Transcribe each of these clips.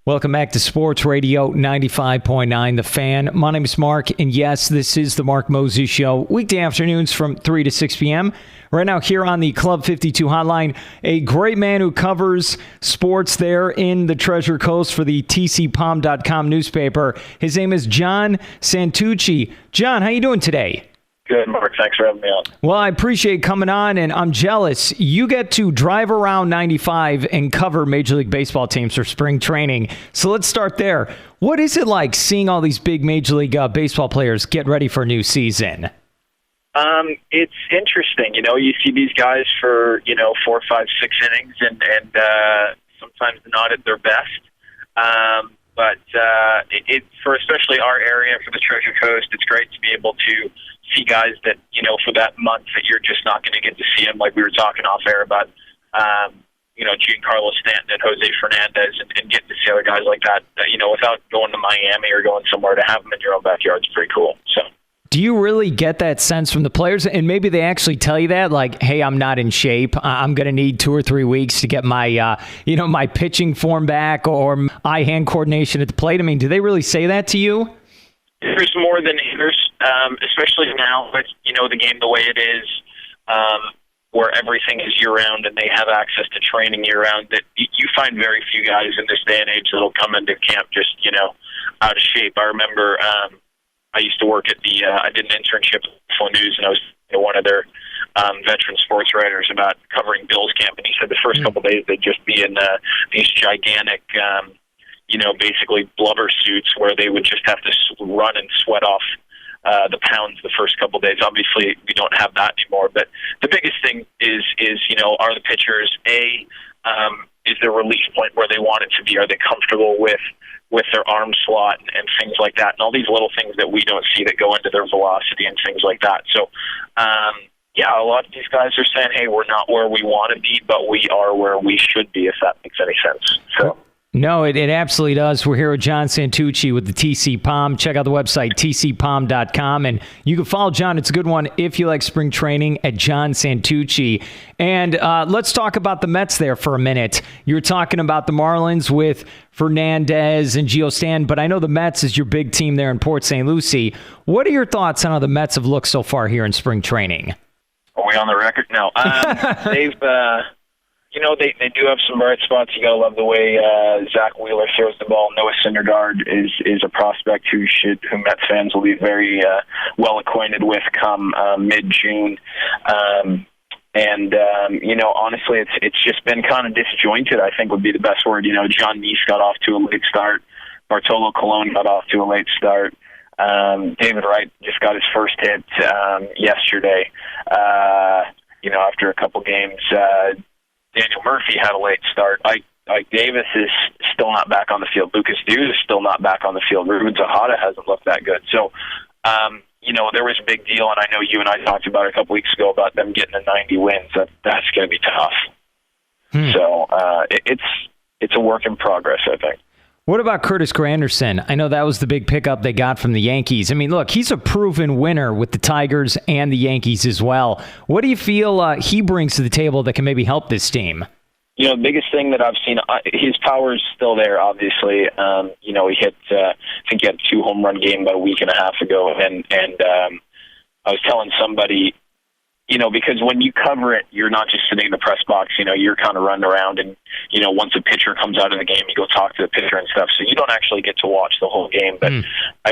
Welcome back to Sports Radio 95.9 The Fan. My name is Mark, and yes, this is the Mark Moses Show, weekday afternoons from 3 to 6 p.m. Right now here on the Club 52 hotline, a great man who covers sports there in the Treasure Coast for the tcpalm.com newspaper. His name is Jon Santucci. John, how you doing today? Good, Mark. Thanks for having me on. Well, I appreciate coming on, and I'm jealous. You get to drive around 95 and cover Major League Baseball teams for spring training. So let's start there. What is it like seeing all these big Major League Baseball players get ready for a new season? It's interesting. You see these guys for, 4, 5, 6 innings and sometimes not at their best. But for especially our area, for the Treasure Coast, it's great to be able to see guys that, for that month that you're just not going to get to see them, like we were talking off air about, Giancarlo Stanton and Jose Fernandez, and get to see other guys like that, without going to Miami or going somewhere, to have them in your own backyard is pretty cool. So. Do you really get that sense from the players? And maybe they actually tell you that, like, hey, I'm not in shape. I'm going to need 2 or 3 weeks to get my, my pitching form back or eye-hand coordination at the plate. I mean, do they really say that to you? There's more than hitters, especially now with, the game the way it is, where everything is year-round and they have access to training year-round, that you find very few guys in this day and age that will come into camp just, out of shape. I remember I used to work at I did an internship at Full News, and I was one of their veteran sports writers about covering Bills camp, and he said the first couple of days they'd just be in these gigantic, basically blubber suits where they would just have to run and sweat off the pounds the first couple of days. Obviously, we don't have that anymore, but the biggest thing is are the pitchers, is their release point where they want it to be? Are they comfortable with their arm slot and things like that, and all these little things that we don't see that go into their velocity and things like that. So, a lot of these guys are saying, hey, we're not where we want to be, but we are where we should be, if that makes any sense. So. No, it absolutely does. We're here with Jon Santucci with the TC Palm. Check out the website, tcpalm.com, and you can follow John. It's a good one if you like spring training, at Jon Santucci. And let's talk about the Mets there for a minute. You were talking about the Marlins with Fernandez and Gio Stan, but I know the Mets is your big team there in Port St. Lucie. What are your thoughts on how the Mets have looked so far here in spring training? Are we on the record? No. They've... they do have some bright spots. You gotta love the way Zach Wheeler throws the ball. Noah Syndergaard is a prospect who Mets fans will be very well acquainted with come mid-June. Honestly, it's just been kind of disjointed, I think would be the best word. John Neese got off to a late start. Bartolo Colon got off to a late start. David Wright just got his first hit yesterday. After a couple games. Daniel Murphy had a late start. Ike Davis is still not back on the field. Lucas Duda is still not back on the field. Ruben Tejada hasn't looked that good. So, there was a big deal, and I know you and I talked about it a couple weeks ago about them getting to 90 wins. That's going to be tough. So it's a work in progress, I think. What about Curtis Granderson? I know that was the big pickup they got from the Yankees. I mean, look, he's a proven winner with the Tigers and the Yankees as well. What do you feel he brings to the table that can maybe help this team? The biggest thing that I've seen, his power is still there, obviously. He hit, I think he had a 2-home-run game about a week and a half ago, and I was telling somebody, because when you cover it, you're not just sitting in the press box, you're kind of running around, and, once a pitcher comes out of the game, you go talk to the pitcher and stuff, so you don't actually get to watch the whole game. But I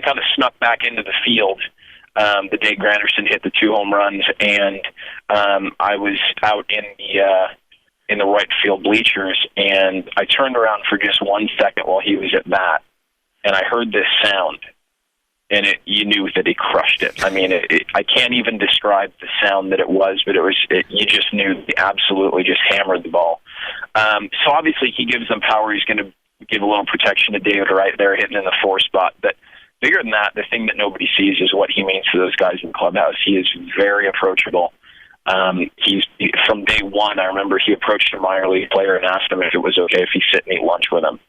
kind of snuck back into the field the day Granderson hit the 2 home runs, and I was out in the right field bleachers, and I turned around for just 1 second while he was at bat, and I heard this sound. And you knew that he crushed it. I mean, I can't even describe the sound that it was, but you just knew he absolutely just hammered the ball. So obviously he gives them power. He's going to give a little protection to David Wright there, hitting in the 4 spot. But bigger than that, the thing that nobody sees is what he means to those guys in the clubhouse. He is very approachable. From day one, I remember he approached a minor league player and asked him if it was okay if he sit and eat lunch with him.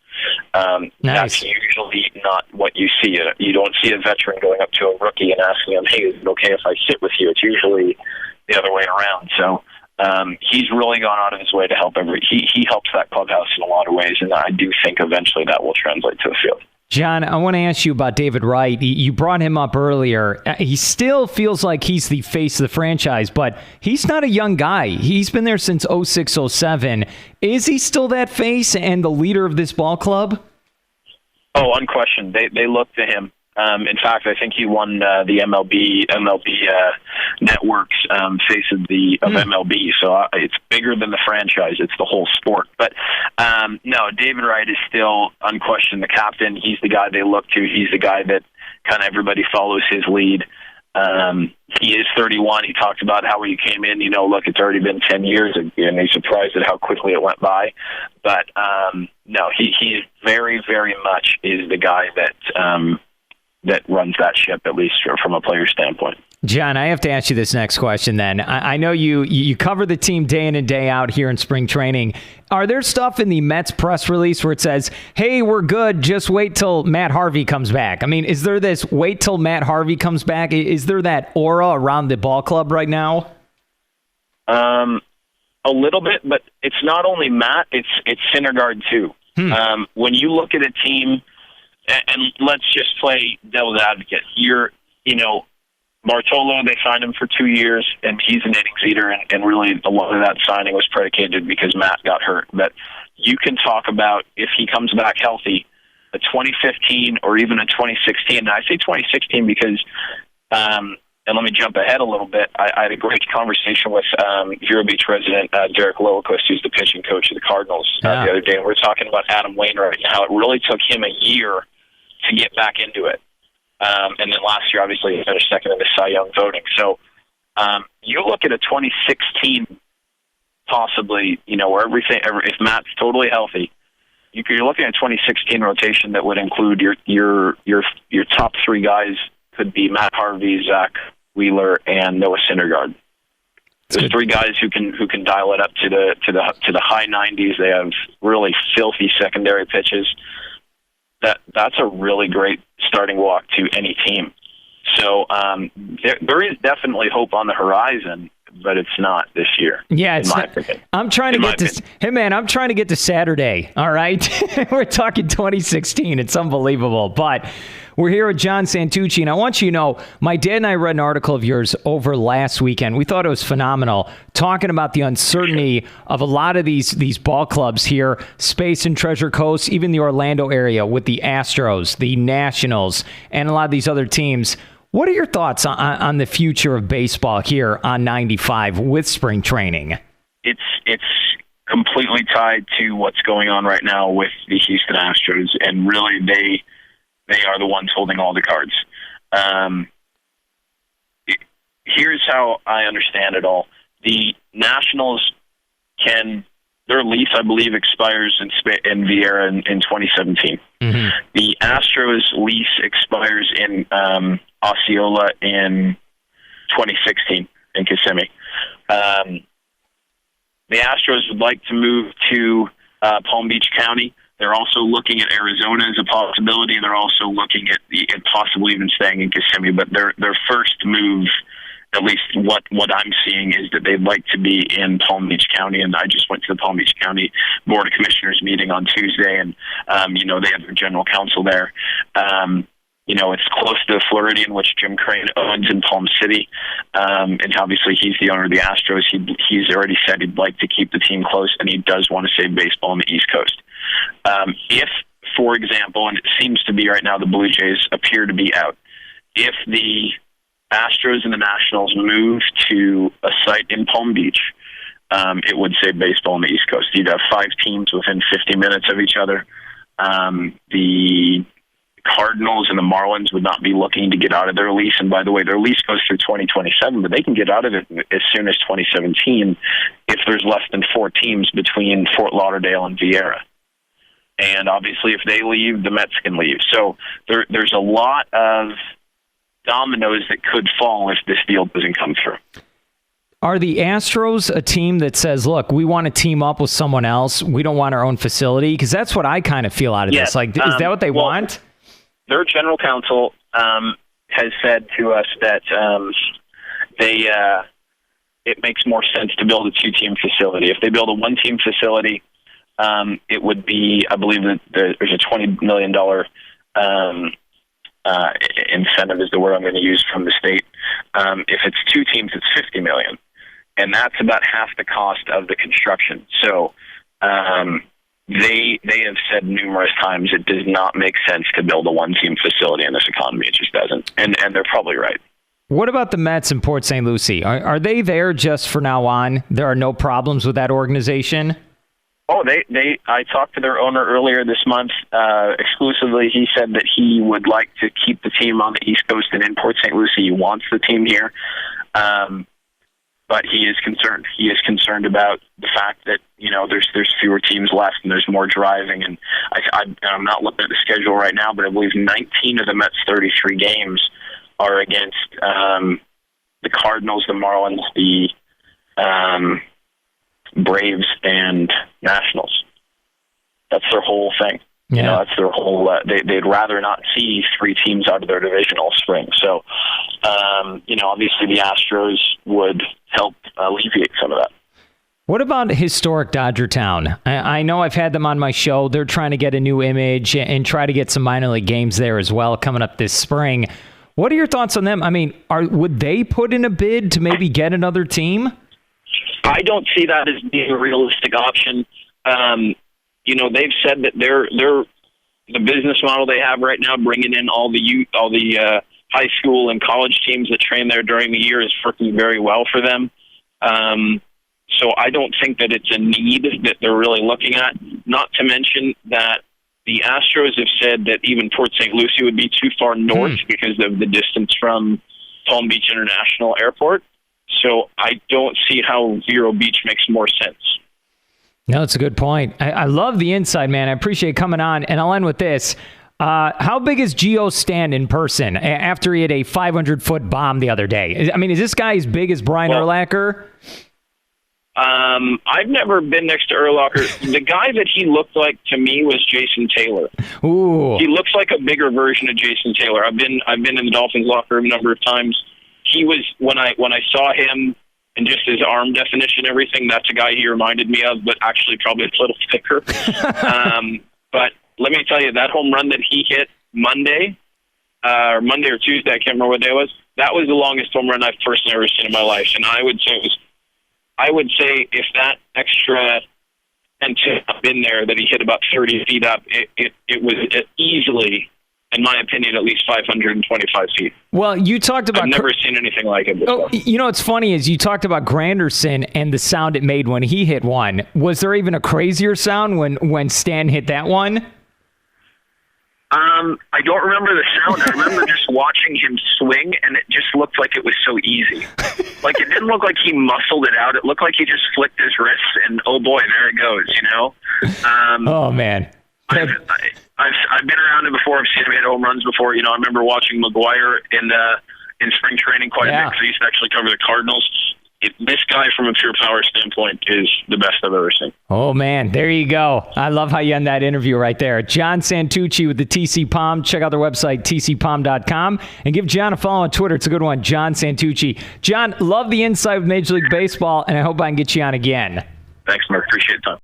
Nice. That's usually not what you see. You don't see a veteran going up to a rookie and asking him, hey, is it okay if I sit with you? It's usually the other way around. So He's really gone out of his way to help he helps that clubhouse in a lot of ways, and I do think eventually that will translate to the field. John, I want to ask you about David Wright. You brought him up earlier. He still feels like he's the face of the franchise, but he's not a young guy. He's been there since 06-07. Is he still that face and the leader of this ball club? Oh, unquestioned. They look to him. In fact, I think he won the MLB Network's Face of MLB. So it's bigger than the franchise. It's the whole sport. But no, David Wright is still unquestioned the captain. He's the guy they look to. He's the guy that kind of everybody follows his lead. He is 31. He talked about how he came in. Look, it's already been 10 years, and he's surprised at how quickly it went by. But no, he very, very much is the guy that runs that ship, at least from a player standpoint. John, I have to ask you this next question then. I know you cover the team day in and day out here in spring training. Are there stuff in the Mets press release where it says, hey, we're good, just wait till Matt Harvey comes back? I mean, is there this wait till Matt Harvey comes back? Is there that aura around the ball club right now? A little bit, but it's not only Matt, it's Syndergaard too. When you look at a team, and let's just play devil's advocate. Bartolo, they signed him for 2 years, and he's an innings eater, and really a lot of that signing was predicated because Matt got hurt. But you can talk about, if he comes back healthy, a 2015 or even a 2016. And I say 2016 because, and let me jump ahead a little bit, I had a great conversation with Vero Beach resident Derek Lilliquist, who's the pitching coach of the Cardinals, the other day, and we were talking about Adam Wainwright and how it really took him a year to get back into it. And then last year, obviously, he finished second in the Cy Young voting. So you look at a 2016, possibly, where if Matt's totally healthy, you're looking at a 2016 rotation that would include your top three guys could be Matt Harvey, Zach Wheeler, and Noah Syndergaard. There's three guys who can dial it up to the high 90s. They have really filthy secondary pitches. That's a really great starting block to any team. So there is definitely hope on the horizon, but it's not this year. Yeah, I'm trying to get to. Hey man, I'm trying to get to Saturday. All right, we're talking 2016. It's unbelievable, but. We're here with Jon Santucci, and I want you to know, my dad and I read an article of yours over last weekend. We thought it was phenomenal, talking about the uncertainty of a lot of these ball clubs here, Space and Treasure Coast, even the Orlando area with the Astros, the Nationals, and a lot of these other teams. What are your thoughts on the future of baseball here on 95 with spring training? It's completely tied to what's going on right now with the Houston Astros, and really they are the ones holding all the cards. Here's how I understand it all. The Nationals their lease, I believe, expires in Vieira in 2017. Mm-hmm. The Astros lease expires in Osceola in 2016 in Kissimmee. The Astros would like to move to Palm Beach County. They're also looking at Arizona as a possibility, and they're also looking at possibly even staying in Kissimmee. But their first move, at least what I'm seeing, is that they'd like to be in Palm Beach County. And I just went to the Palm Beach County Board of Commissioners meeting on Tuesday, and they have their general counsel there. It's close to Floridian, which Jim Crane owns in Palm City, and obviously he's the owner of the Astros. He's already said he'd like to keep the team close, and he does want to save baseball on the East Coast. If, for example, and it seems to be right now, the Blue Jays appear to be out. If the Astros and the Nationals move to a site in Palm Beach, it would save baseball on the East Coast. You'd have 5 teams within 50 minutes of each other. The Cardinals and the Marlins would not be looking to get out of their lease. And by the way, their lease goes through 2027, but they can get out of it as soon as 2017 if there's less than 4 teams between Fort Lauderdale and Vieira. And obviously, if they leave, the Mets can leave. So there's a lot of dominoes that could fall if this deal doesn't come through. Are the Astros a team that says, look, we want to team up with someone else, we don't want our own facility? Because that's what I kind of feel out of this. Like, is that what they want? Their general counsel has said to us that it makes more sense to build a 2-team facility. If they build a 1-team facility, it would be, I believe that there's a $20 million incentive is the word I'm going to use from the state. If it's 2 teams, it's $50 million, and that's about half the cost of the construction. So they have said numerous times it does not make sense to build a 1-team facility in this economy. It just doesn't, and they're probably right. What about the Mets in Port St. Lucie? Are they there just for now on? There are no problems with that organization? Oh, I talked to their owner earlier this month exclusively. He said that he would like to keep the team on the East Coast and in Port St. Lucie. He wants the team here. But he is concerned. He is concerned about the fact that, there's fewer teams left and there's more driving. And I'm not looking at the schedule right now, but I believe 19 of the Mets' 33 games are against the Cardinals, the Marlins, the Braves, and Nationals. That's their whole thing. Yeah. That's their whole. They'd rather not see 3 teams out of their divisional spring. So, obviously the Astros would help alleviate some of that. What about historic Dodger Town? I know I've had them on my show. They're trying to get a new image and try to get some minor league games there as well coming up this spring. What are your thoughts on them? I mean, would they put in a bid to maybe get another team? I don't see that as being a realistic option. They've said that they're the business model they have right now, bringing in all the high school and college teams that train there during the year, is working very well for them. So I don't think that it's a need that they're really looking at. Not to mention that the Astros have said that even Port St. Lucie would be too far north because of the distance from Palm Beach International Airport. So I don't see how Vero Beach makes more sense. No, that's a good point. I love the inside, man. I appreciate coming on. And I'll end with this. How big is Gio Stan in person after he had a 500-foot bomb the other day? I mean, is this guy as big as Brian Urlacher? I've never been next to Urlacher. The guy that he looked like to me was Jason Taylor. Ooh. He looks like a bigger version of Jason Taylor. I've been in the Dolphins locker room a number of times. He was, when I saw him and just his arm definition and everything, that's a guy he reminded me of, but actually probably a little thicker. But let me tell you, that home run that he hit Monday or Tuesday, I can't remember what day it was, that was the longest home run I've personally ever seen in my life. And I would say if that extra antenna had been there, that he hit about 30 feet up, it was easily, in my opinion, at least 525 feet. Well, you talked about... I've never seen anything like it before. What's funny is you talked about Granderson and the sound it made when he hit one. Was there even a crazier sound when Stan hit that one? I don't remember the sound. I remember just watching him swing, and it just looked like it was so easy. Like, it didn't look like he muscled it out. It looked like he just flicked his wrists, and oh boy, there it goes, Oh, man. I've been around him before. I've seen him hit home runs before. I remember watching McGuire in spring training quite a bit, because I used to actually cover the Cardinals. This guy, from a pure power standpoint, is the best I've ever seen. Oh, man. There you go. I love how you end that interview right there. Jon Santucci with the TC Palm. Check out their website, tcpalm.com, and give Jon a follow on Twitter. It's a good one, Jon Santucci. Jon, love the insight of Major League Baseball, and I hope I can get you on again. Thanks, Mark. Appreciate the time.